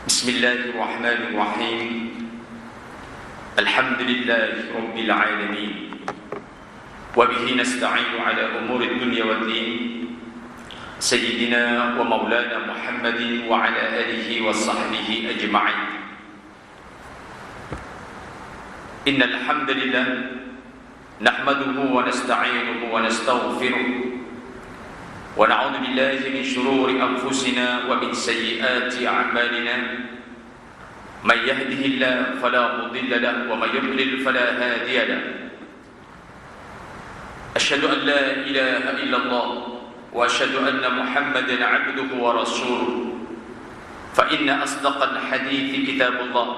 Bismillahirrahmanirrahim. Alhamdulillahi Rabbil alamin. Wa bihi nasta'inu ala umuri dunya wad din. Sayyidina wa maulana Muhammadin wa ala alihi wa sahbihi ajma'in. Innal hamdalillah nahmaduhu wa nasta'inuhu wa nastaghfiruh. ونعوذ بالله من شرور أنفسنا ومن سيئات أعمالنا من يهده الله فلا مضل له ومن يضلل فلا هادي له أشهد أن لا إله إلا الله وأشهد أن محمدا عبده ورسوله فإن أصدق الحديث كتاب الله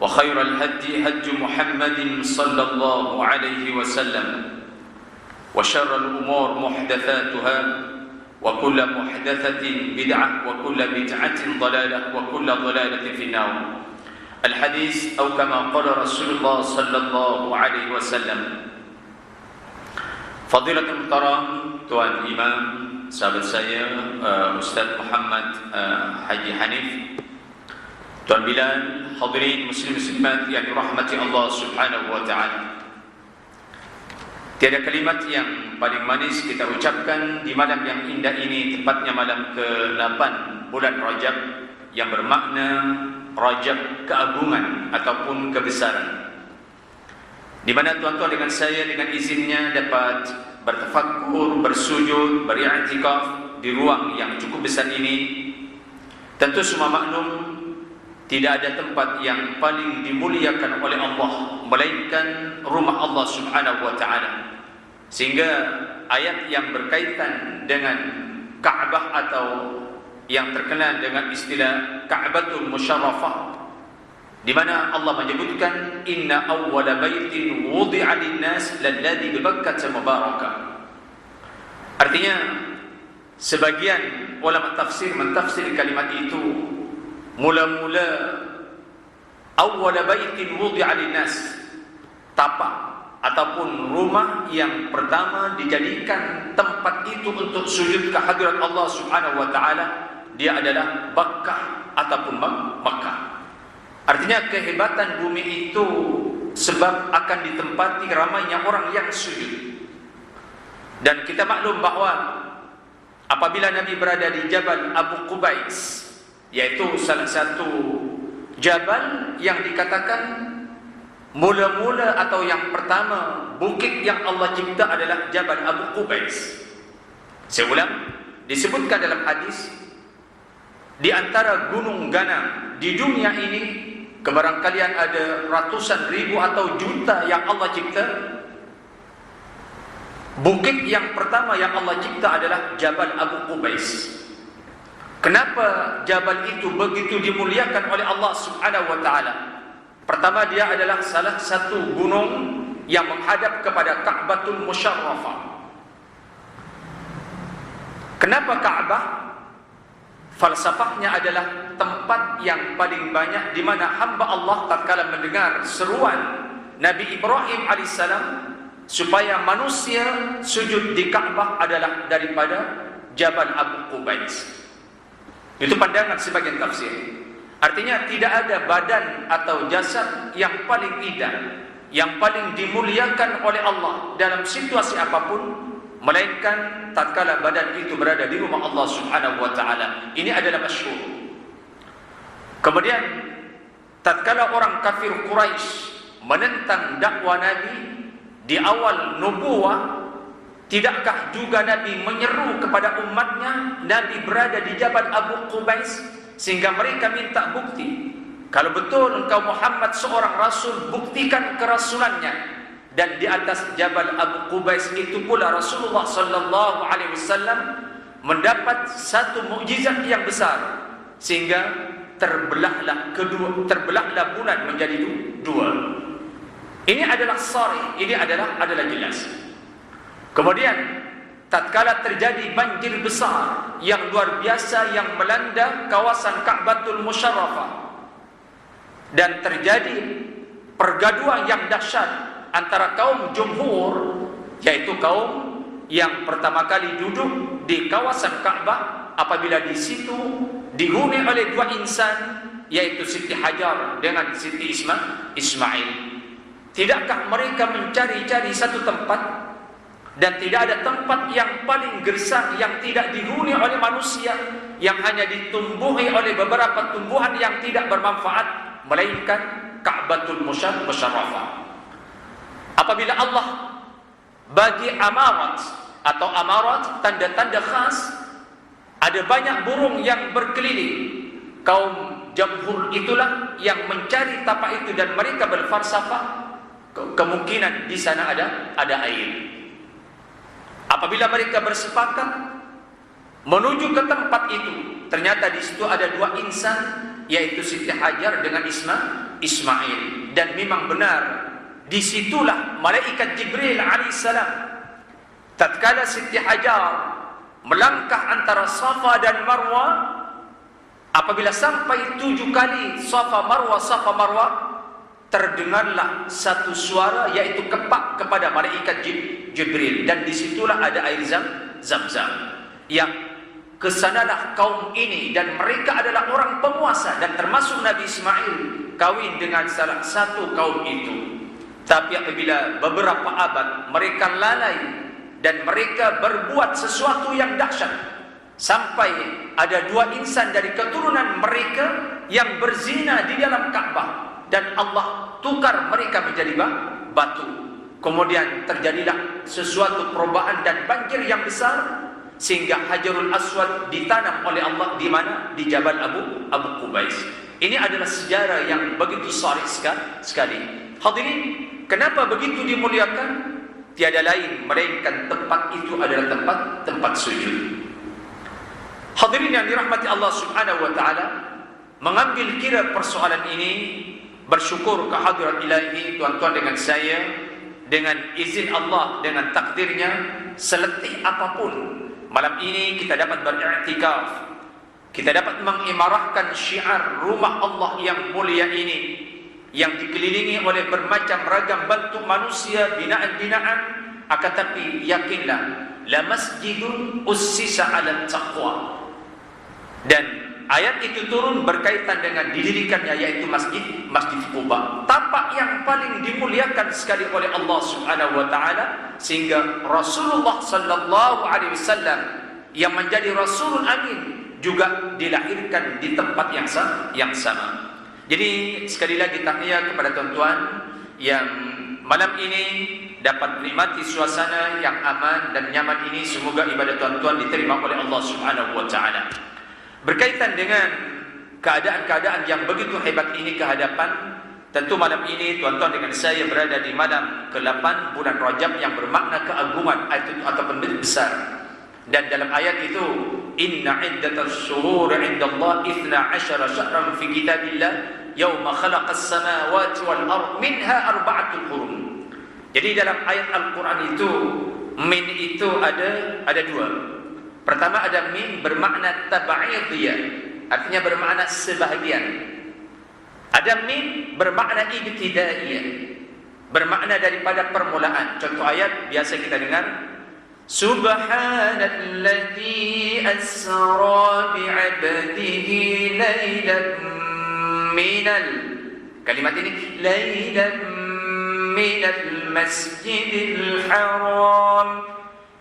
وخير الهدي هدي محمد صلى الله عليه وسلم وشر الأمور محدثاتها وكل محدثة بدعة وكل بدعة ضلالة وكل ضلالة في النار. الحديث أو كما قال رسول الله صلى الله عليه وسلم. فضيلة المحترم Tuan Imam, sahabat saya Ustaz Muhammad Haji Hanif, Tuan Bilal, hadirin muslim muslimat yang dirahmati Allah Subhanahu wa taala. Tiada kalimat yang paling manis kita ucapkan di malam yang indah ini, tepatnya malam ke-8 bulan Rajab, yang bermakna Rajab keagungan ataupun kebesaran, di mana tuan-tuan dengan saya dengan izinnya dapat bertafakkur, bersujud, beriktikaf di ruang yang cukup besar ini. Tentu semua maklum, tidak ada tempat yang paling dimuliakan oleh Allah melainkan rumah Allah Subhanahu wa taala. Sehingga ayat yang berkaitan dengan Ka'bah atau yang terkenal dengan istilah Ka'batul Musyarrafah, di mana Allah menyebutkan inna awwala baitin wudi'a lin-nas lalladzi bi Bakkah mubarakah. Artinya sebagian ulama tafsir mentafsir kalimat itu, mula-mula awwala baitin wudi'a lin-nas, tapak ataupun rumah yang pertama dijadikan tempat itu untuk sujud kehadirat Allah Subhanahu wa taala, dia adalah Bakkah ataupun Makkah. Artinya kehebatan bumi itu sebab akan ditempati ramainya orang yang sujud. Dan kita maklum bahwa apabila Nabi berada di Jabal Abu Qubais, yaitu salah satu jabal yang dikatakan mula-mula atau yang pertama bukit yang Allah cipta adalah Jabal Abu Qubais. Saya ulang, disebutkan dalam hadis, di antara gunung ganang di dunia ini, kebarangkalian ada ratusan ribu atau juta yang Allah cipta, bukit yang pertama yang Allah cipta adalah Jabal Abu Qubais. Kenapa jabal itu begitu dimuliakan oleh Allah Subhanahu wa taala? Pertama, dia adalah salah satu gunung yang menghadap kepada Ka'batul Musyarrafah. Kenapa Ka'bah? Falsafahnya adalah tempat yang paling banyak di mana hamba Allah tatkala mendengar seruan Nabi Ibrahim alaihissalam supaya manusia sujud di Ka'bah adalah daripada Jabal Abu Qubais. Itu pandangan sebagian tafsir. Artinya tidak ada badan atau jasad yang paling indah, yang paling dimuliakan oleh Allah dalam situasi apapun, melainkan tatkala badan itu berada di rumah Allah Subhanahu wa taala. Ini adalah masyhur. Kemudian tatkala orang kafir Quraisy menentang dakwah Nabi di awal nubuwah, tidakkah juga Nabi menyeru kepada umatnya, Nabi berada di Jabal Abu Qubais, sehingga mereka minta bukti, kalau betul engkau Muhammad seorang rasul, buktikan kerasulannya. Dan di atas Jabal Abu Qubais itu pula Rasulullah sallallahu alaihi wasallam mendapat satu mukjizat yang besar, sehingga terbelahlah bulan menjadi dua. Ini adalah sharih, ini adalah jelas. Kemudian tatkala terjadi banjir besar yang luar biasa yang melanda kawasan Ka'batul Musyarrafah, dan terjadi pergaduhan yang dahsyat antara kaum jumhur, yaitu kaum yang pertama kali duduk di kawasan Ka'bah, apabila di situ dihuni oleh dua insan, yaitu Siti Hajar dengan Siti Ismail. Tidakkah mereka mencari-cari satu tempat, dan tidak ada tempat yang paling gersang yang tidak dihuni oleh manusia, yang hanya ditumbuhi oleh beberapa tumbuhan yang tidak bermanfaat, melainkan Ka'batul Musyarrafah. Apabila Allah bagi amarat atau amarat, tanda-tanda khas, ada banyak burung yang berkeliling. Kaum jamhur itulah yang mencari tapak itu, dan mereka berfalsafah kemungkinan di sana ada air. Apabila mereka bersepakat menuju ke tempat itu, ternyata di situ ada dua insan, yaitu Siti Hajar dengan Ismail. Dan memang benar, disitulah malaikat Jibril alaihissalam, tatkala Siti Hajar melangkah antara Safa dan Marwa, apabila sampai 7 kali Safa Marwa, terdengarlah satu suara, yaitu kepak kepada malaikat Jibril. Dan disitulah ada air Zam-Zam, yang kesanalah kaum ini, dan mereka adalah orang penguasa, dan termasuk Nabi Ismail kawin dengan salah satu kaum itu. Tapi apabila beberapa abad mereka lalai dan mereka berbuat sesuatu yang dahsyat, sampai ada dua insan dari keturunan mereka yang berzina di dalam Ka'bah, dan Allah tukar mereka menjadi batu. Kemudian terjadilah sesuatu perubahan dan banjir yang besar, sehingga Hajarul Aswad ditanam oleh Allah di mana? Di Jabal Abu Qubais. Ini adalah sejarah yang begitu sharih sekali. Hadirin, kenapa begitu dimuliakan? Tiada lain melainkan tempat itu adalah tempat sujud. Hadirin yang dirahmati Allah Subhanahu wa taala, mengambil kira persoalan ini, bersyukur kehadirat ilahi tuan-tuan dengan saya, dengan izin Allah, dengan takdirnya, seletih apapun malam ini kita dapat beriktikaf, kita dapat mengimarahkan syiar rumah Allah yang mulia ini, yang dikelilingi oleh bermacam ragam bentuk manusia, binaan-binaan. Akan tapi yakinlah, la masjidun ussisa 'ala taqwa. Dan ayat itu turun berkaitan dengan didirikannya, yaitu Masjid Quba, tapak yang paling dimuliakan sekali oleh Allah Subhanahu wa taala, sehingga Rasulullah sallallahu alaihi wasallam yang menjadi Rasulul Amin juga dilahirkan di tempat yang sama. Jadi sekali lagi tahniah kepada tuan-tuan yang malam ini dapat menikmati suasana yang aman dan nyaman ini. Semoga ibadah tuan-tuan diterima oleh Allah Subhanahu wa taala. Berkaitan dengan keadaan-keadaan yang begitu hebat ini ke hadapan, tentu malam ini tuan-tuan dengan saya berada di malam ke-8 bulan Rajab yang bermakna keagungan ataupun besar. Dan dalam ayat itu, inna iddatas syuhur 'indallahi 12 syahran fi kitabillah yauma khalaqas samawati wal ard minha arba'atul hurum. Jadi dalam ayat Al-Quran itu, min itu ada dua. Pertama ada min bermakna tab'idiyah, artinya bermakna sebahagian. Ada min bermakna ibtidaiyah, bermakna daripada permulaan. Contoh ayat biasa kita dengar, Subhanalladzi asra bi'abdihi laylan minal, kalimat ini laylan minal masjidil haram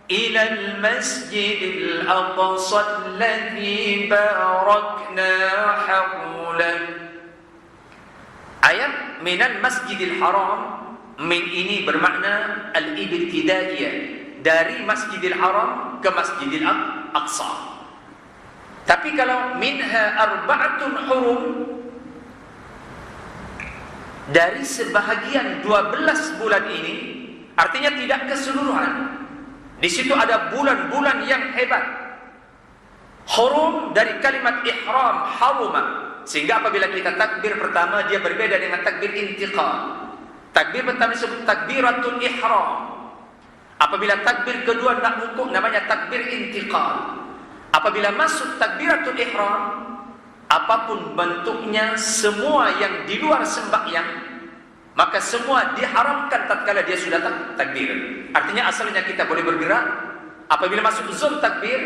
إلى المسجد الأقصى الذي باركنا حوله. Ayat minal masjidil haram, min ini bermakna al-ibtidaiyah, dari Masjidil Haram ke Masjidil Aqsa. Tapi kalau minha arba'atun hurum, dari sebahagian 12 bulan ini, artinya tidak keseluruhan. Di situ ada bulan-bulan yang hebat. Hurum dari kalimat ihram, haruma, sehingga apabila kita takbir pertama dia berbeda dengan takbir intiqal. Takbir pertama disebut takbiratul ihram. Apabila takbir kedua nak rukuk namanya takbir intiqal. Apabila masuk takbiratul ihram, apapun bentuknya, semua yang di luar sembahyang, maka semua diharamkan tatkala dia sudah takbir. Artinya asalnya kita boleh bergerak. Apabila masuk zon takbir,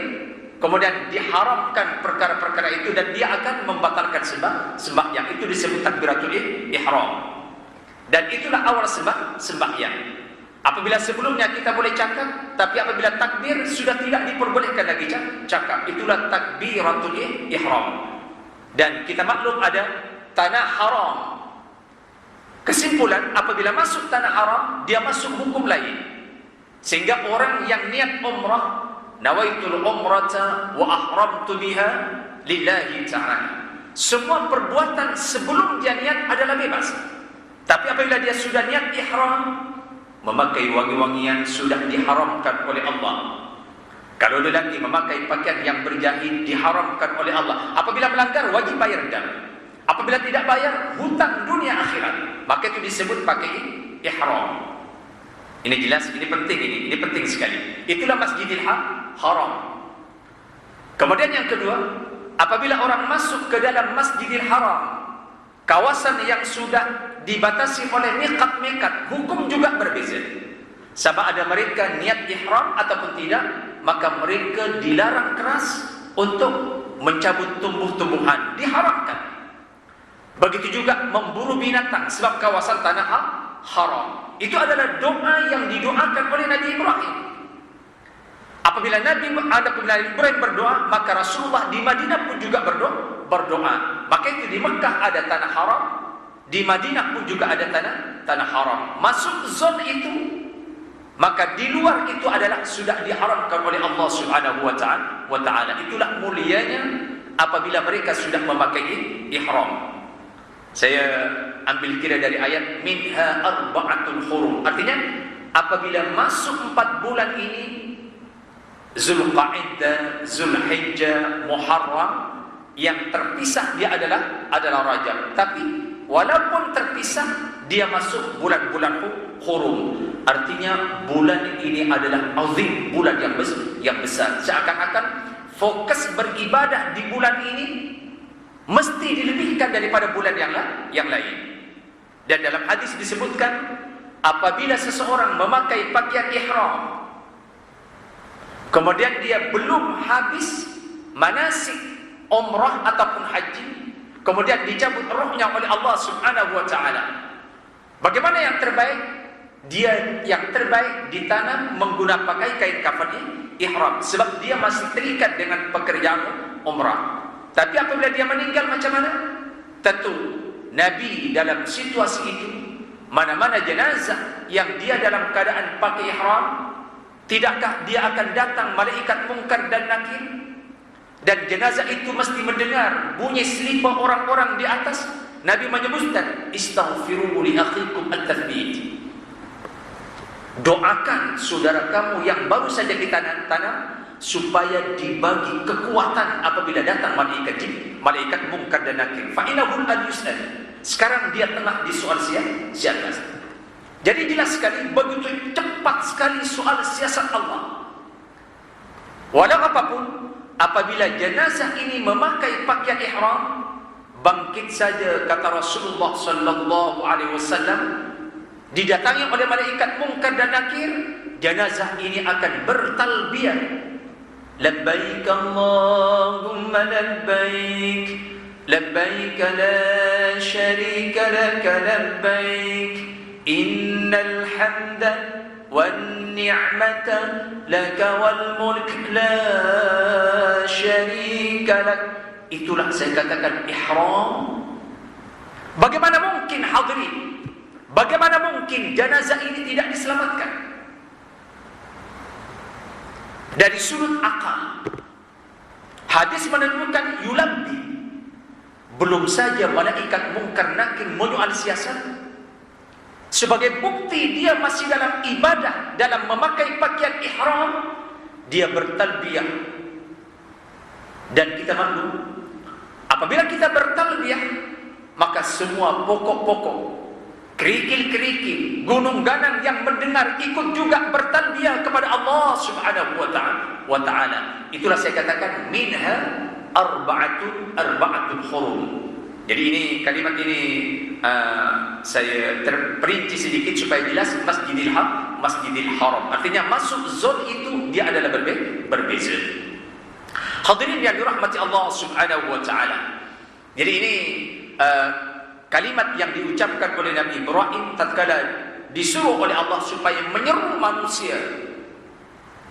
kemudian diharamkan perkara-perkara itu dan dia akan membatalkan sembahyang. Itu disebut takbiratul ihram. Dan itulah awal sembahyang. Apabila sebelumnya kita boleh cakap, tapi apabila takbir sudah tidak diperbolehkan lagi cakap. Itulah takbiratul ihram. Dan kita maklum ada tanah haram. Kesimpulan, apabila masuk tanah haram, dia masuk hukum lain. Sehingga orang yang niat umrah, nawaitul umrata wa ahramtu biha lillahi ta'ala, semua perbuatan sebelum dia niat adalah bebas. Tapi apabila dia sudah niat ihram, memakai wangi-wangian sudah diharamkan oleh Allah. Kalau lelaki memakai pakaian yang berjahit diharamkan oleh Allah. Apabila melanggar wajib bayar dam. Apabila tidak bayar hutang dunia akhirat. Maka itu disebut pakai ihram. Ini jelas, ini penting, ini penting sekali. Itulah Masjidil Haram. Kemudian yang kedua, apabila orang masuk ke dalam Masjidil Haram, kawasan yang sudah dibatasi oleh miqat-miqat, hukum juga berbeza. Sama ada mereka niat ihram ataupun tidak, maka mereka dilarang keras untuk mencabut tumbuh-tumbuhan, diharamkan. Begitu juga memburu binatang sebab kawasan tanah haram. Itu adalah doa yang didoakan oleh Nabi Ibrahim. Apabila Nabi Ibrahim berdoa, maka Rasulullah di Madinah pun juga berdoa. Maka itu di Mekah ada tanah haram, di Madinah pun juga ada tanah haram. Masuk zon itu, maka di luar itu adalah sudah diharamkan oleh Allah Subhanahu wa taala. Itulah mulianya apabila mereka sudah memakai ihram. Saya ambil kira dari ayat minha arba'atul hurum. Artinya apabila masuk 4 bulan ini, Zulqa'dah, Zulhijjah, Muharram, yang terpisah dia adalah Rajab. Tapi walaupun terpisah, dia masuk bulan-bulan hurum. Artinya bulan ini adalah azim, bulan yang besar. Seakan-akan fokus beribadah di bulan ini mesti dilebihkan daripada bulan yang lain. Dan dalam hadis disebutkan, apabila seseorang memakai pakaian ihram, kemudian dia belum habis manasik umrah ataupun haji, kemudian dicabut rohnya oleh Allah Subhanahu wa taala, bagaimana yang terbaik? Dia yang terbaik ditanam menggunakan pakai kain kafan ihram, sebab dia masih terikat dengan pekerjaan umrah. Tapi apabila dia meninggal macam mana? Tentu Nabi dalam situasi itu, mana-mana jenazah yang dia dalam keadaan pakai ihram, tidakkah dia akan datang malaikat mungkar dan nakir, dan jenazah itu mesti mendengar bunyi selipar orang-orang di atas. Nabi menyebutkan, istaghfiru li akhikum at-tathbit. Doakan saudara kamu yang baru saja ditanam supaya dibagi kekuatan apabila datang malaikat mungkar dan nakir. Fa innahu al-yus'al. Sekarang dia tengah disoal siapa? Jadi jelas sekali, begitu cepat sekali soal siasat Allah. Walau apapun, apabila jenazah ini memakai pakaian ihram, bangkit saja kata Rasulullah sallallahu alaihi wasallam, didatangi oleh malaikat mungkar dan nakir, jenazah ini akan bertalbiyah, labbaik Allahumma labbaik, labbaik la syarika laka labbaik, innal hamda wan ni'mata laka wal mulk la syarika lak. Itulah saya katakan ihram. Bagaimana mungkin hadirin, bagaimana mungkin jenazah ini tidak diselamatkan? Dari sudut akal, hadis menunjukkan yulabbi. Belum saja malaikat mungkar nakir menyoal siasat, sebagai bukti dia masih dalam ibadah, dalam memakai pakaian ihram, dia bertalbiyah. Dan kita maklum, apabila kita bertalbiyah, maka semua pokok-pokok, kerikil-kerikil, gunung ganang yang mendengar ikut juga bertalbiyah kepada Allah Subhanahu wa ta'ala. Itulah saya katakan minha arba'atul hurum. Jadi ini kalimat ini saya terperinci sedikit supaya jelas. Masjidil Haram, artinya masuk zon itu dia adalah berbeza. Hadirin yang dirahmati Allah Subhanahu wa taala. Jadi ini kalimat yang diucapkan oleh Nabi Ibrahim tatkala disuruh oleh Allah supaya menyeru manusia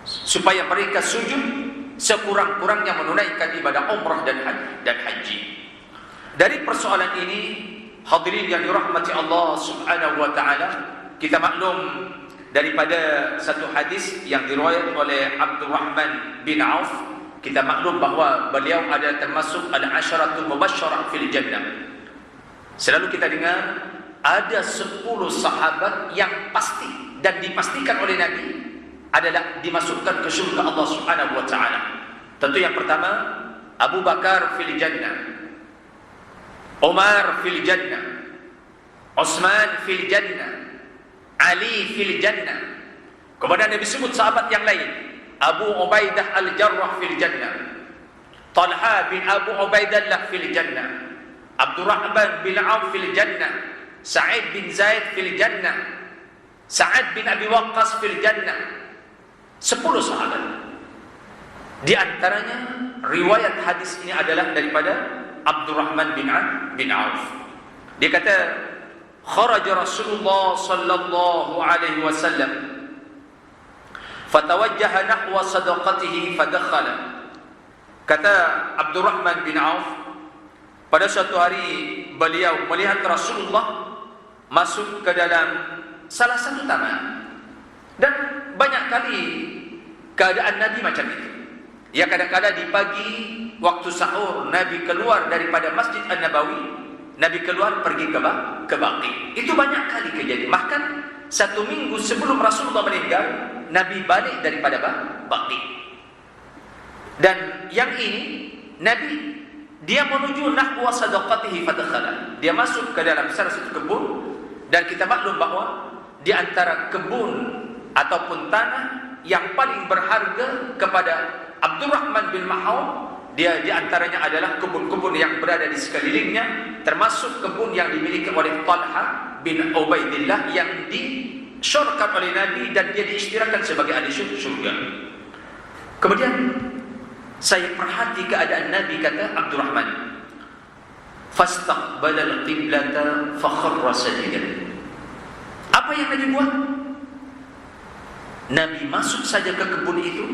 supaya mereka sujud sekurang-kurangnya menunaikan ibadah umrah dan haji. Dari persoalan ini, hadirin yang dirahmati Allah Subhanahu wa taala, kita maklum daripada satu hadis yang diriwayatkan oleh Abdurrahman bin Auf, kita maklum bahawa beliau ada termasuk al-asyaratul mubasysyarah fil jannah. Selalu kita dengar ada 10 sahabat yang pasti dan dipastikan oleh Nabi adalah dimasukkan ke syurga Allah Subhanahu wa taala. Tentu yang pertama Abu Bakar fil jannah, Umar fil jannah, Utsman fil jannah, Ali fil jannah. Kemudian Nabi sebut sahabat yang lain, Abu Ubaidah al-Jarrah fil jannah, Talha bin Abu Ubaidillah fil jannah, Abdurrahman bin Auf fil jannah, Sa'id bin Zaid fil jannah, Sa'ad bin Abi Waqqas fil jannah. 10 sahabat. Di antaranya riwayat hadis ini adalah daripada Abdurrahman bin Auf. Dia kata, kharaja Rasulullah sallallahu alaihi wasallam fatawajjaha nahwa sadaqatihi fadakhala. Kata Abdurrahman bin Auf, pada suatu hari beliau melihat Rasulullah masuk ke dalam salah satu taman. Dan banyak kali keadaan Nabi macam itu. Ya, kadang-kadang di pagi waktu sahur Nabi keluar daripada Masjid An-Nabawi, Nabi keluar pergi ke Baqi. Itu banyak kali kejadian. Bahkan 1 minggu sebelum Rasulullah meninggal, Nabi balik daripada Baqi. Dan yang ini Nabi dia menuju nahwa sadaqatihi fadakhala. Dia masuk ke dalam salah satu kebun, dan kita maklum bahawa di antara kebun ataupun tanah yang paling berharga kepada Abdurrahman bin Auf, dia di antaranya adalah kebun-kebun yang berada di sekelilingnya, termasuk kebun yang dimiliki oleh Talha bin Ubaidillah yang disyorkan oleh Nabi dan dia diistilahkan sebagai ahli syurga. Kemudian saya perhati keadaan Nabi, kata Abdurrahman, fastaqbala al-qiblata fa kharra sajidan. Apa yang Nabi buat? Nabi masuk saja ke kebun itu,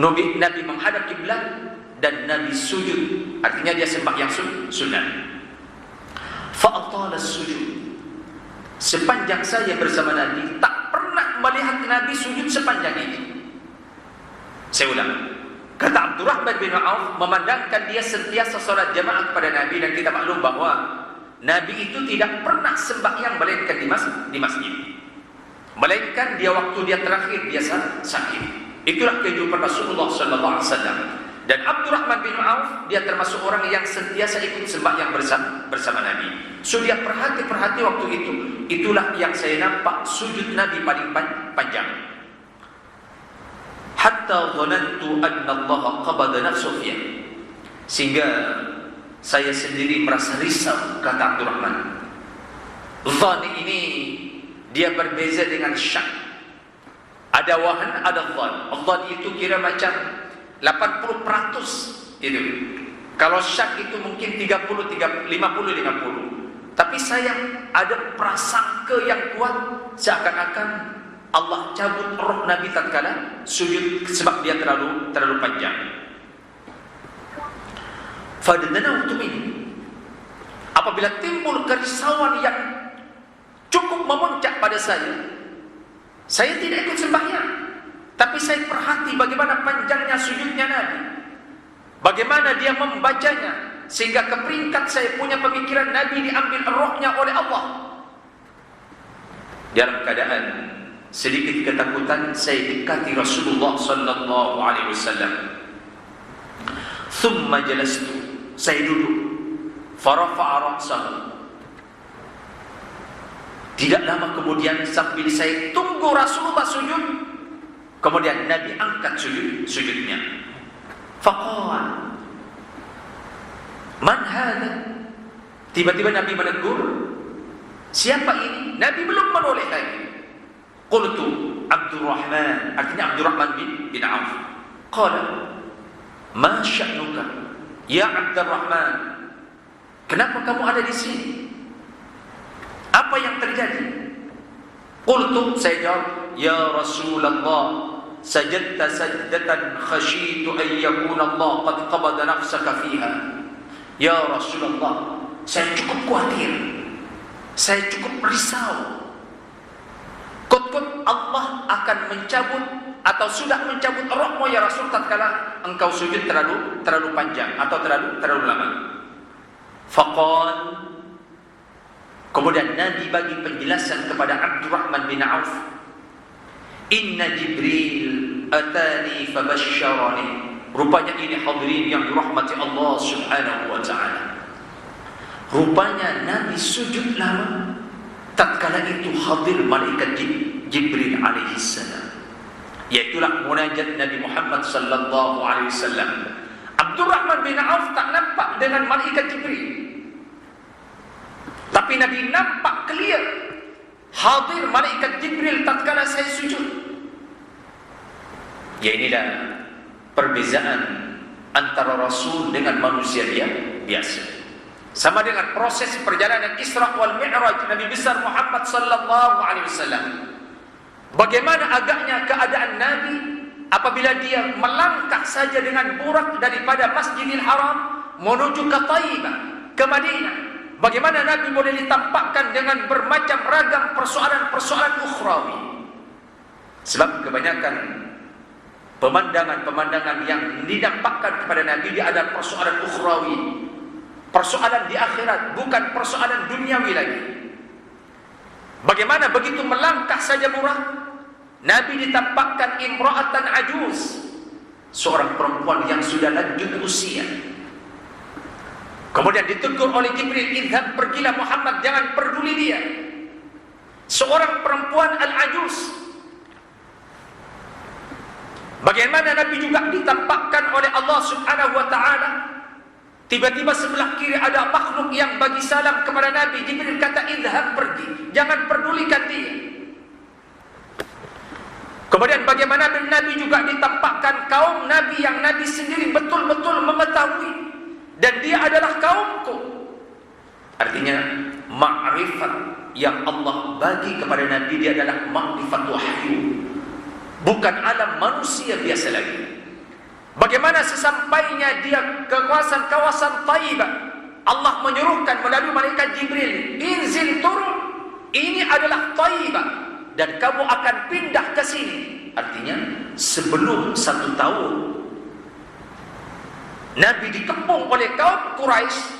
Nabi menghadap kiblat dan Nabi sujud. Artinya dia sembahyang sunat. Fa'atala sujud. Sepanjang saya bersama Nabi, tak pernah melihat Nabi sujud sepanjang itu. Saya ulang. Kata Abdurrahman bin Auf, memandangkan dia sentiasa salat jamaah kepada Nabi, dan kita maklum bahawa Nabi itu tidak pernah sembahyang melainkan di masjid. Melainkan dia waktu dia terakhir dia sakit. Itulah kehidupan Rasulullah sallallahu alaihi wasallam. Dan Abdurrahman bin Auf dia termasuk orang yang sentiasa ikut sembahyang bersama Nabi. So dia perhati waktu itu. Itulah yang saya nampak sujud Nabi paling panjang. Hatta dhanantu anna Allah qabada nafsuhu. Sehingga saya sendiri merasa risau, kata Abdurrahman. Dhan ini dia berbeza dengan syak. Ada wahan, ada dhan. Dhan itu kira macam 80% itu. Kalau syak itu mungkin 50-50. Tapi saya ada prasangka yang kuat seakan-akan Allah cabut roh Nabi tatkala sujud sebab dia terlalu panjang. Fadanautu min. Apabila timbul kerisauan yang cukup memuncak pada saya tidak ikut sembahyang, tapi saya perhati bagaimana panjangnya sujudnya Nabi, bagaimana dia membacanya, sehingga ke peringkat saya punya pemikiran Nabi diambil rohnya oleh Allah. Dalam keadaan sedikit ketakutan, saya dekati Rasulullah sallallahu alaihi wasallam. Thumma jalastu, saya duduk. Farafa'a ra'sahu. Tidak lama kemudian sambil saya tunggu Rasulullah sujud, kemudian Nabi angkat sujudnya. Faqala, man hadha? Tiba-tiba Nabi menegur, siapa ini? Nabi belum menoleh lagi. Qultu Abdurrahman, artinya Abdurrahman bin Auf. Qala, Ma sya'nuka ya Abdurrahman, kenapa kamu ada di sini? Apa yang terjadi? Qultu, saya jawab, ya Rasulullah, sajadta sajdatan khasyitu an yakuna Allah qad qabada nafsaka fiha. Ya Rasulullah, saya cukup khawatir, saya cukup risau. Kot-kot Allah akan mencabut atau sudah mencabut rohmu ya Rasul tatkala engkau sujud terlalu panjang atau terlalu lama. Faqal, kemudian Nabi bagi penjelasan kepada Abdurrahman bin Auf, inna Jibril atani fabashsharani. Rupanya ini hadirin yang dirahmati Allah subhanahu wa ta'ala, rupanya Nabi sujud lama, tatkala itu hadir malaikat Jibril alaihi salam, yaitulah munajat Nabi Muhammad sallallahu alaihi wasallam. Abdurrahman bin Auf tak nampak dengan malaikat Jibril, tapi Nabi nampak clear hadir malaikat Jibril tatkala saya sujud. Ya, inilah perbezaan antara Rasul dengan manusia biasa. Sama dengan proses perjalanan Isra wal Mi'raj Nabi besar Muhammad sallallahu alaihi wasallam. Bagaimana agaknya keadaan Nabi apabila dia melangkah saja dengan burak daripada Masjidil Haram menuju ke Taibah, ke Madinah. Bagaimana Nabi boleh ditampakkan dengan bermacam ragam persoalan-persoalan ukhrawi. Sebab kebanyakan pemandangan-pemandangan yang dinampakkan kepada Nabi dia ada persoalan ukhrawi, persoalan di akhirat, bukan persoalan duniawi lagi. Bagaimana begitu melangkah saja murah, Nabi ditampakkan imra'atan ajuz, seorang perempuan yang sudah lanjut usia. Kemudian ditegur oleh Jibril, idhab, pergilah Muhammad, jangan peduli dia. Seorang perempuan al-ajuz. Bagaimana Nabi juga ditampakkan oleh Allah subhanahu wa ta'ala, tiba-tiba sebelah kiri ada makhluk yang bagi salam kepada Nabi. Jibril kata, idhab, pergi, jangan pedulikan dia. Kemudian bagaimana Nabi juga ditampakkan kaum Nabi yang Nabi sendiri betul-betul mengetahui, dan dia adalah kaumku. Artinya ma'rifat yang Allah bagi kepada Nabi dia adalah ma'rifat wahyu, bukan alam manusia biasa lagi. Bagaimana sesampainya dia ke kawasan Taibah, Allah menyuruhkan melalui malaikat Jibril, inzil, turun, ini adalah Taibah dan kamu akan pindah ke sini. Artinya sebelum 1 tahun Nabi dikepung oleh kaum Quraisy,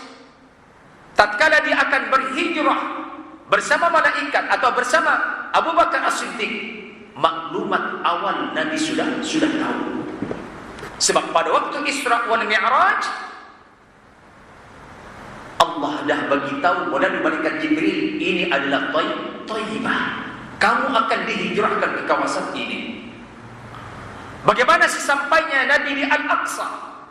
tatkala dia akan berhijrah bersama malaikat atau bersama Abu Bakar As-Siddiq, maklumat awal Nabi sudah tahu. Sebab pada waktu Isra wal Mi'raj Allah dah bagi tahu melalui malaikat Jibril, ini adalah Taibah, kamu akan dihijrahkan ke kawasan ini. Bagaimana sesampainya Nabi di Al-Aqsa,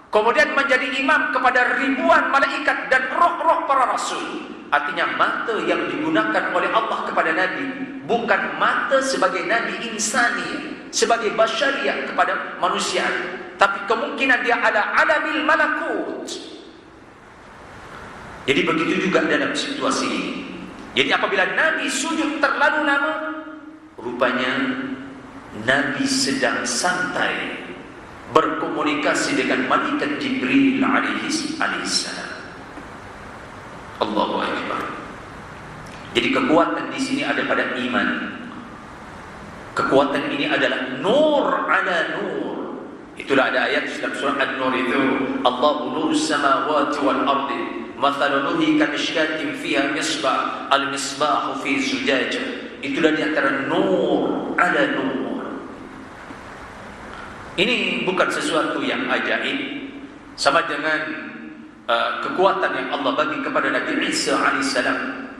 kemudian menjadi imam kepada ribuan malaikat dan roh-roh para rasul. Artinya mata yang digunakan oleh Allah kepada Nabi bukan mata sebagai Nabi insani, sebagai basyariah kepada manusia, tapi kemungkinan dia ada alamil malakut. Jadi begitu juga dalam situasi ini. Jadi apabila Nabi sujud terlalu lama, rupanya Nabi sedang santai berkomunikasi dengan malaikat Jibril alaihi salam. Allahu Akbar. Jadi kekuatan di sini ada pada iman. Kekuatan ini adalah nur ala nur. Itulah ada ayat dalam surah An-Nur itu, Allahu nurus samawati wal ardi, mathalu nurihi kamishkatin fiha misbah, al-misbahu fi zujajah. Itulah di antara nur ala nur. Ini bukan sesuatu yang ajaib, sama dengan kekuatan yang Allah bagi kepada Nabi Isa alaihissalam.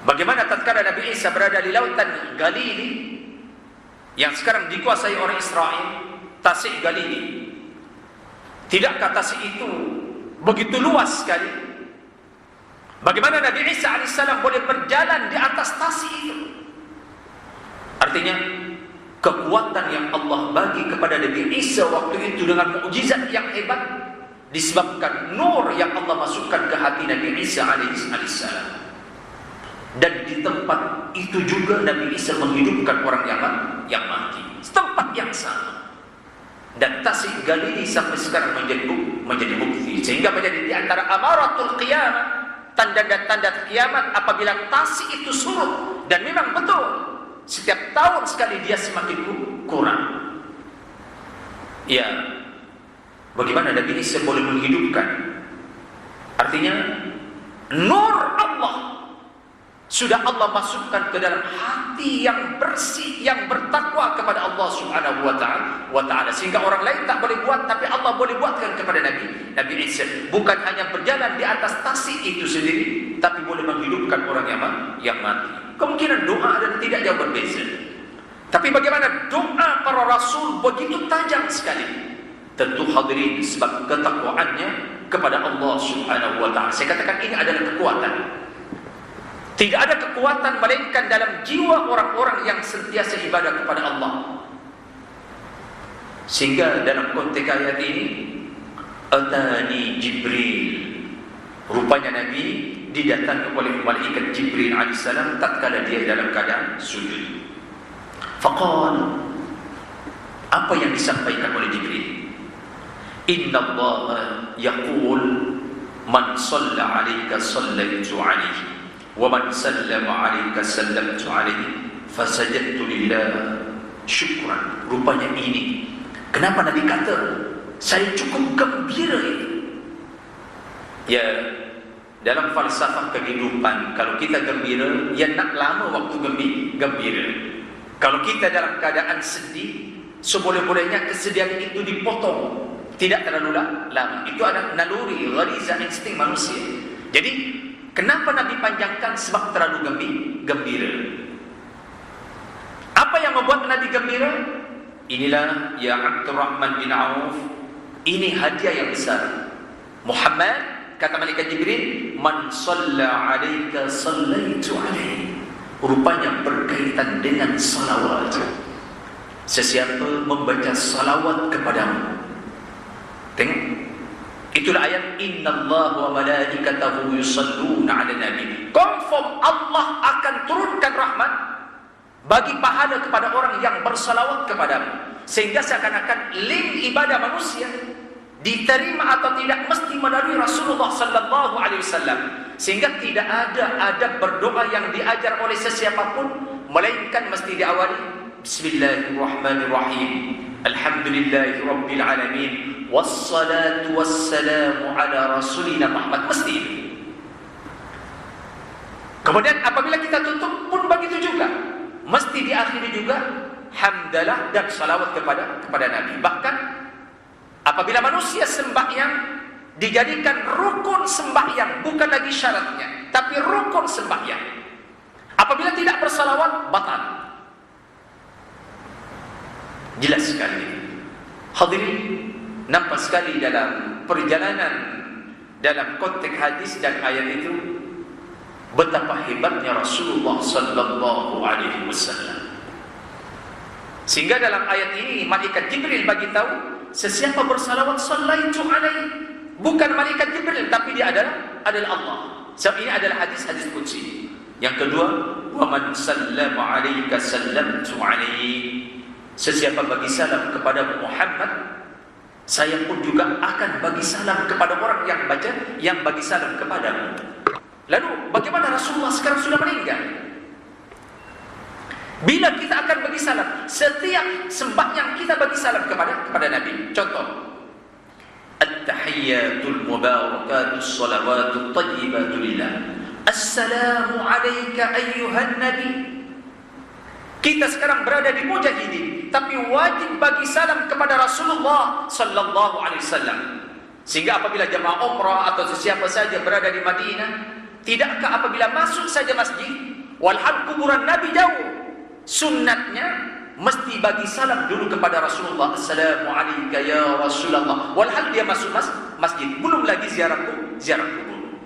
Bagaimana tatkala Nabi Isa berada di lautan Galili yang sekarang dikuasai oleh Israel, Tasik Galili. Tidakkah Tasik itu begitu luas sekali? Bagaimana Nabi Isa alaihissalam boleh berjalan di atas Tasik itu? Artinya kekuatan yang Allah bagi kepada Nabi Isa waktu itu dengan mukjizat yang hebat disebabkan nur yang Allah masukkan ke hati Nabi Isa alaihissalam. Dan di tempat itu juga Nabi Isa menghidupkan orang yang mati, tempat yang sama. Dan Tasik Galili sampai sekarang menjadi bukti, sehingga menjadi di antara amaratul qiyamah, tanda-tanda kiamat apabila Tasik itu surut. Dan memang betul, setiap tahun sekali dia semakin kurang. Ya, bagaimana Nabi Isa boleh menghidupkan? Artinya nur Allah sudah Allah masukkan ke dalam hati yang bersih, yang bertakwa kepada Allah Subhanahu wa taala, sehingga orang lain tak boleh buat, tapi Allah boleh buatkan kepada Nabi Isa. Bukan hanya berjalan di atas Tasik itu sendiri, tapi boleh menghidupkan orang yang mati. Kemungkinan doa dan tidak jauh berbeza. Tapi bagaimana doa para rasul begitu tajam sekali? Tentu hadirin sebab ketakwaannya kepada Allah Subhanahu wa taala. Saya katakan ini adalah kekuatan. Tidak ada kekuatan melainkan dalam jiwa orang-orang yang sentiasa ibadah kepada Allah. Sehingga dalam konteks ayat ini, Atani Jibril, rupanya Nabi didatangi oleh malaikat Jibril alaihissalam tatkala dia dalam keadaan sujud. Faqal, apa yang disampaikan oleh Jibril? Inna Allah yaqul man shalla 'alaika shallaitu 'alaihi wa man sallama 'alaika sallamtu 'alaihi fasajadtu lillah syukran. Rupanya ini kenapa Nabi kata saya cukup gembira ini. Ya, dalam falsafah kehidupan, kalau kita gembira, ya nak lama waktu gembira. Kalau kita dalam keadaan sedih, seboleh-bolehnya kesedihan itu dipotong, tidak terlalu lama. Itu adalah naluri, ghariza, insting manusia. Jadi kenapa Nabi panjangkan? Sebab terlalu gembira. Apa yang membuat Nabi gembira? Inilah ya Abdurrahman bin Auf, ini hadiah yang besar. Muhammad, kata malaikat Jibril, man shalla 'alaika shallaitu 'alaihi. Rupanya berkaitan dengan salawat. Sesiapa membaca salawat kepadamu. Tengok, itulah ayat innallaha wa malaikatahu yusalluna 'alan nabi. Confirm Allah akan turunkan rahmat bagi pahala kepada orang yang bersalawat kepadamu. Sehingga seakan-akan link ibadah manusia diterima atau tidak mesti melalui Rasulullah sallallahu alaihi wasallam. Sehingga tidak ada adab berdoa yang diajar oleh sesiapapun melainkan mesti diawali Bismillahirrahmanirrahim. Alhamdulillahi rabbil alamin. Wassalatu wassalamu ala rasulina Muhammad. Mesti. Kemudian apabila kita tutup pun begitu juga. Mesti diakhiri juga hamdalah dan salawat kepada Nabi. Bahkan apabila manusia sembahyang dijadikan rukun sembahyang, bukan lagi syaratnya, tapi rukun sembahyang. Apabila tidak bersalawat, batal. Jelas sekali. Hadirin, nampak sekali dalam perjalanan dalam konteks hadis dan ayat itu betapa hebatnya Rasulullah sallallahu alaihi wasallam. Sehingga dalam ayat ini malaikat Jibril bagi tahu sesiapa bersalawat sallaitu alaihi. Bukan malaikat Jibril, tapi dia adalah Allah. Sebab ini adalah hadis qudsi. Yang kedua, wa man sallama 'alaika sallamtu 'alaihi. Sesiapa bagi salam kepada Muhammad, saya pun juga akan bagi salam kepada orang yang bagi salam kepadamu. Lalu bagaimana Rasulullah sekarang sudah meninggal? Bila kita akan bagi salam, setiap sembahyang kita bagi salam kepada Nabi. Contoh, At-tahiyyatul mubarakatus salawatut tayyibatu lillah. Assalamu alayka ayyuhan nabi. Kita sekarang berada di mujahidin, tapi wajib bagi salam kepada Rasulullah sallallahu alaihi wasallam. Sehingga apabila jemaah umrah atau sesiapa saja berada di Madinah, tidakkah apabila masuk saja masjid, walhal kuburan Nabi jauh, sunnatnya mesti bagi salam dulu kepada Rasulullah. Assalamu alayka ya Rasulullah. Walhal dia masuk masjid, belum lagi ziarah kubur.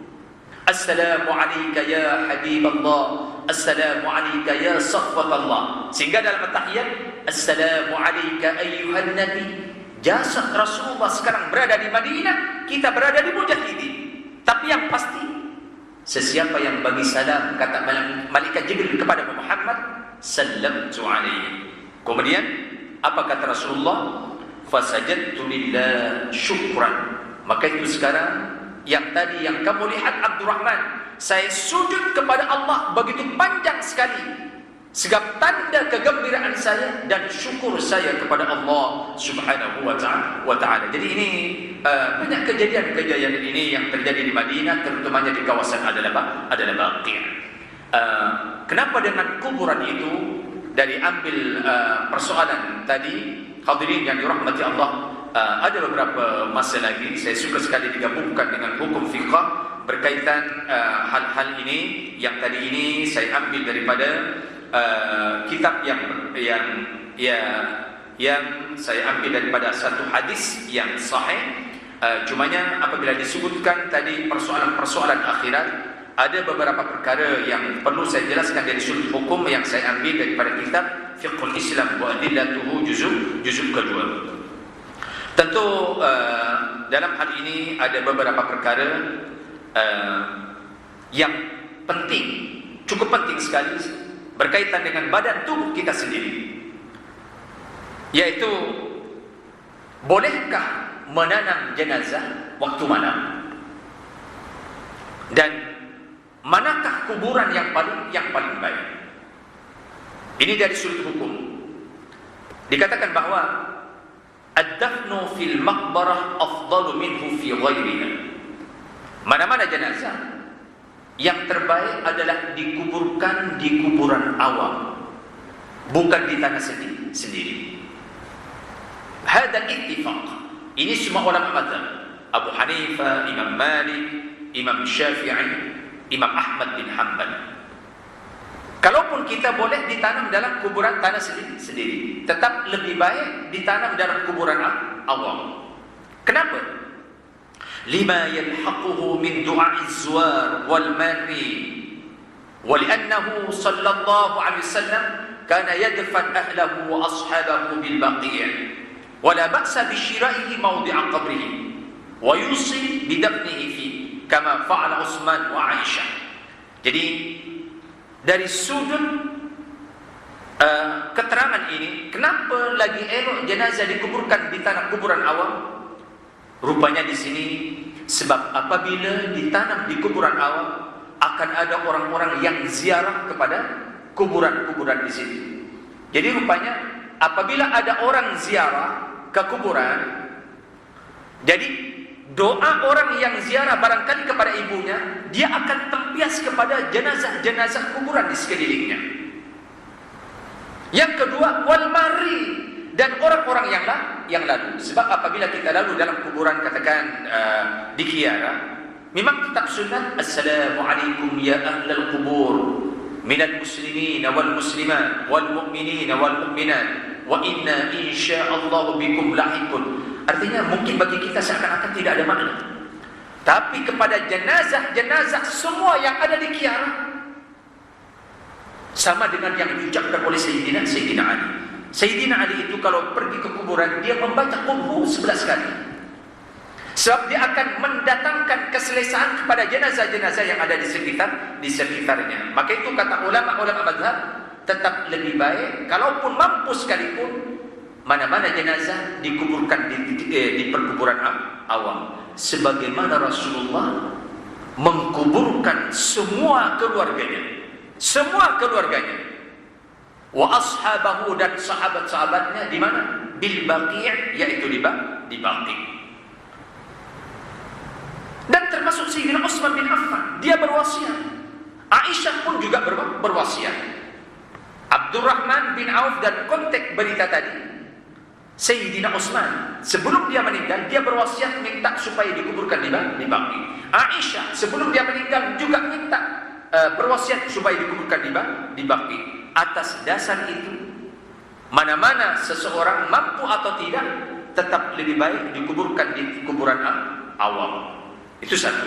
Assalamu alayka ya Habibullah. assalamu alayka ya safwatallah. Sehingga dalam tahiyat, assalamu alayka ayyuhan nabi. Jasad Rasulullah sekarang berada di Madinah, kita berada di Mujahidin. Tapi yang pasti, sesiapa yang bagi salam, kata malaikat Jibril kepada Muhammad, sallamtu alaihi. Kemudian apa kata Rasulullah? Fasajadtu lillah syukran. Maka itu sekarang yang tadi yang kamu lihat Abdurrahman, saya sujud kepada Allah begitu panjang sekali, sebab tanda kegembiraan saya dan syukur saya kepada Allah Subhanahu wa ta'ala. Jadi ini banyak kejadian-kejadian ini yang terjadi di Madinah, terutamanya di kawasan adalah Baqi'. Kenapa dengan kuburan itu? Dari ambil persoalan tadi, hadirin yang dirahmati Allah, ada beberapa masa lagi saya suka sekali digabungkan dengan hukum fiqh berkaitan hal-hal ini. Yang tadi ini saya ambil daripada kitab yang saya ambil daripada satu hadis yang sahih. Cumanya apabila disebutkan tadi persoalan-persoalan akhirat, ada beberapa perkara yang perlu saya jelaskan dari sudut hukum yang saya ambil daripada kitab Fiqhul Islam wa Adillatuhu juzuk kedua. Tentu dalam hal ini ada beberapa perkara yang penting, cukup penting sekali berkaitan dengan badan tubuh kita sendiri, yaitu bolehkah menanam jenazah waktu malam, dan manakah kuburan yang paling baik. Ini dari sudut hukum. Dikatakan bahwa ad-dafnu fil maqbarah afdalu minhu fi ghairiha. Mana-mana jenazah, yang terbaik adalah dikuburkan di kuburan awam, bukan di tanah sendiri. Hada ittifaq. Ini semua ulama mazhab. Abu Hanifah, Imam Malik, Imam Syafi'i, Imam Ahmad bin Hanbal. Kalaupun kita boleh ditanam dalam kuburan tanah sendiri, tetap lebih baik ditanam dalam kuburan awam. Kenapa? Lima yalhaquhu min du'a'iz zuwar wal marri, wa li'annahu sallallahu alaihi wasallam kana yadfan ahlahu wa ashabahu bil baqi', wa la ba'sa bi syira'ihi mawdi'a qabrihi wa yusi bi dafnihi fi kama fa'ala Utsman wa Aisyah. Jadi dari sudut keterangan ini, kenapa lagi elok jenazah dikuburkan di tanah kuburan awam? Rupanya di sini sebab apabila ditanam di kuburan awam, akan ada orang-orang yang ziarah kepada kuburan-kuburan di sini. Jadi rupanya apabila ada orang ziarah ke kuburan, jadi doa orang yang ziarah barangkali kepada ibunya, dia akan tempias kepada jenazah-jenazah kuburan di sekelilingnya. Yang kedua, wal mari, dan orang-orang yang lalu. Sebab apabila kita lalu dalam kuburan, katakan di Kiara, memang tetap sunnah assalamualaikum ya ahlal kubur minal muslimin wal muslimat wal mu'minin wal mu'minat wa inna insya'allahu bikum lahiqun. Artinya mungkin bagi kita seakan-akan tidak ada makna, tapi kepada jenazah-jenazah semua yang ada di Kiara, sama dengan yang diucapkan oleh Sayyidina Ali. Sayyidina Ali itu kalau pergi ke kuburan, dia membaca qul 11 kali. Sebab dia akan mendatangkan keselesaan kepada jenazah-jenazah yang ada di sekitarnya. Maka itu kata ulama-ulama mazhab, tetap lebih baik kalaupun mampu sekalipun, mana-mana jenazah dikuburkan di perkuburan awam, sebagaimana Rasulullah mengkuburkan semua keluarganya, wa ashabahu, dan sahabat-sahabatnya di mana? Bil Baqi', yaitu di Baqi'. Dan termasuk Sayyidina Utsman bin Affan, dia berwasiat. Aisyah pun juga berwasiat. Abdurrahman bin Auf, dan konteks berita tadi, Sayyidina Utsman sebelum dia meninggal, dia berwasiat minta supaya dikuburkan di Baqi'. Aisyah sebelum dia meninggal juga minta berwasiat supaya dikuburkan di Baqi'. Atas dasar itu, mana-mana seseorang mampu atau tidak, tetap lebih baik dikuburkan di kuburan awam. Itu satu.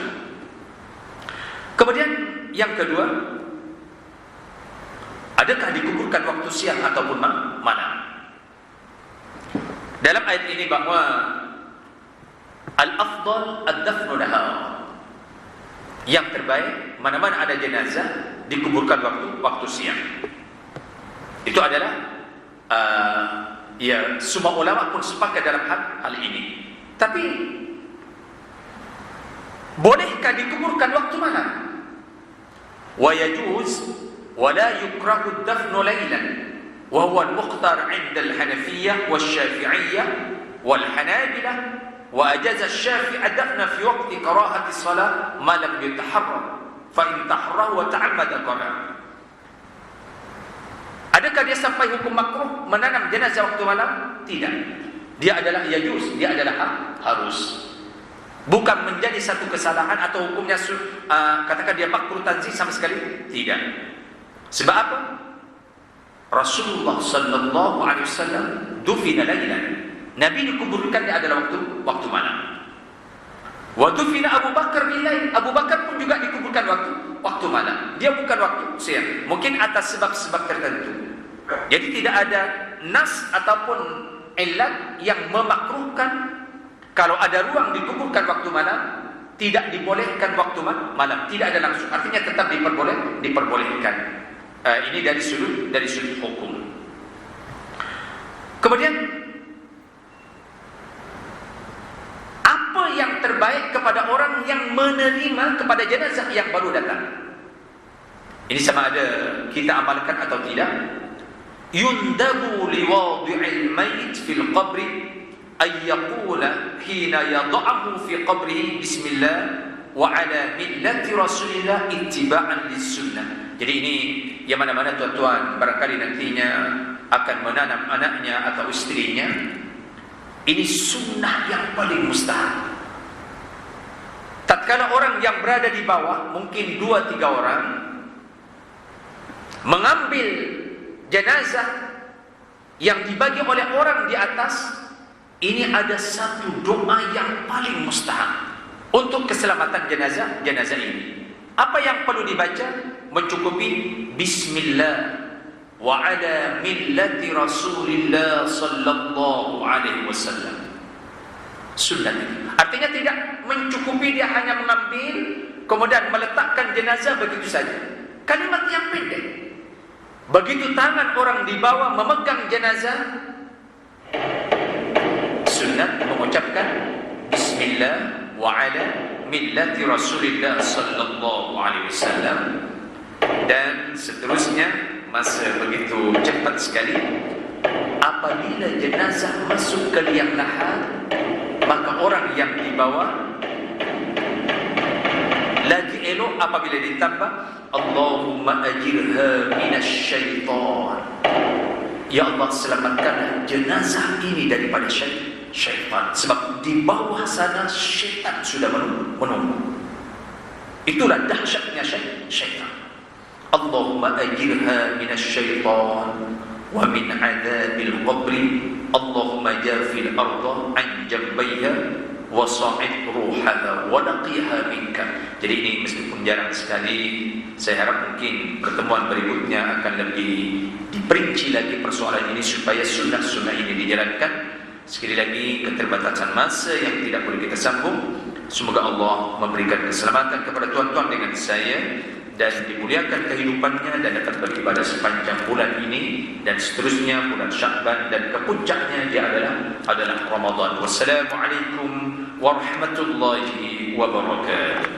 Kemudian yang kedua, Adakah dikuburkan waktu siang ataupun malam? Dalam ayat ini bahawa al-afdal ad-dafnu nahar, yang terbaik mana-mana ada jenazah dikuburkan waktu siang. Itu adalah ya, semua ulama pun sepakat dalam hal ini. Tapi bolehkah dikuburkan waktu malam? Wa yajuz wa la yukrahu ad-dafnu laylan wa huwa al-mukhtar 'inda al-Hanafiyyah wash-Syafi'iyyah wal-Hanabilah wa ajaza asy-Syafi'i ad-dafna fi waqti karahati as-salat ma lam yataharram fa in taharrahu wa ta'ammada qara. Adakah dia sampai hukum makruh menanam jenazah waktu malam? Tidak. Dia adalah yajuz, dia adalah harus. Bukan menjadi satu kesalahan atau hukumnya katakan dia makruh tanzih sama sekali, tidak. Sebab apa? Rasulullah sallallahu alaihi wasallam dufina lailan. Nabi dikuburkan dia adalah waktu malam. Wa dufina Abu Bakar bilail. Abu Bakar pun juga dikuburkan waktu malam. Dia bukan waktu siang. Mungkin atas sebab-sebab tertentu. Jadi tidak ada nas ataupun illat yang memakruhkan kalau ada ruang dikuburkan waktu malam, tidak dibolehkan waktu malam. Tidak ada langsung. Artinya tetap diperbolehkan. Ini dari sudut hukum. Kemudian apa yang terbaik kepada orang yang menerima kepada jenazah yang baru datang? Ini sama ada kita amalkan atau tidak. Yundabu liwadi'il mayit fil qabri ay yaqula hina yad'ahu fi qabrihi bismillah wa ala millati rasulillah ittiba'an lis-sunnah. Jadi ini yang mana-mana tuan-tuan barangkali nantinya akan menanam anaknya atau istrinya, ini sunnah yang paling mustahab. Tatkala orang yang berada di bawah, mungkin 2-3 orang, mengambil jenazah yang dibagi oleh orang di atas, ini ada satu doa yang paling mustahab untuk keselamatan jenazah ini. Apa yang perlu dibaca? Mencukupi bismillah wa ala millati rasulillah sallallahu alaihi wasallam. Sunnah. Artinya tidak mencukupi dia hanya mengambil kemudian meletakkan jenazah begitu saja. Kalimat yang pendek. Begitu tangan orang di bawah memegang jenazah, sunnah mengucapkan bismillah wa ala millati rasulillah sallallahu alaihi wasallam. Dan seterusnya, masa begitu cepat sekali. Apabila jenazah masuk ke liang lahat, maka orang yang di bawah lagi elok apabila ditambah Allahumma ajirha minasyaitan. Ya Allah, selamatkanlah jenazah ini daripada syaitan. Sebab di bawah sana syaitan sudah menunggu. Itulah dahsyatnya syaitan. Allahumma ajirha minasyaitan wa min adzabil qabri. Allahumma jafil arda an jambayha wa sa'id ruhaha wa naqiha minka. Jadi ini meskipun jarang sekali, saya harap mungkin pertemuan berikutnya akan lebih diperinci lagi persoalan ini supaya sunnah-sunnah ini dijalankan. Sekali lagi, keterbatasan masa yang tidak boleh kita sambung. Semoga Allah memberikan keselamatan kepada tuan-tuan dengan saya dan dimuliakan kehidupannya dan dapat beribadah sepanjang bulan ini dan seterusnya bulan Sya'ban, dan kepuncaknya dia adalah Ramadan. Wassalamualaikum warahmatullahi wabarakatuh.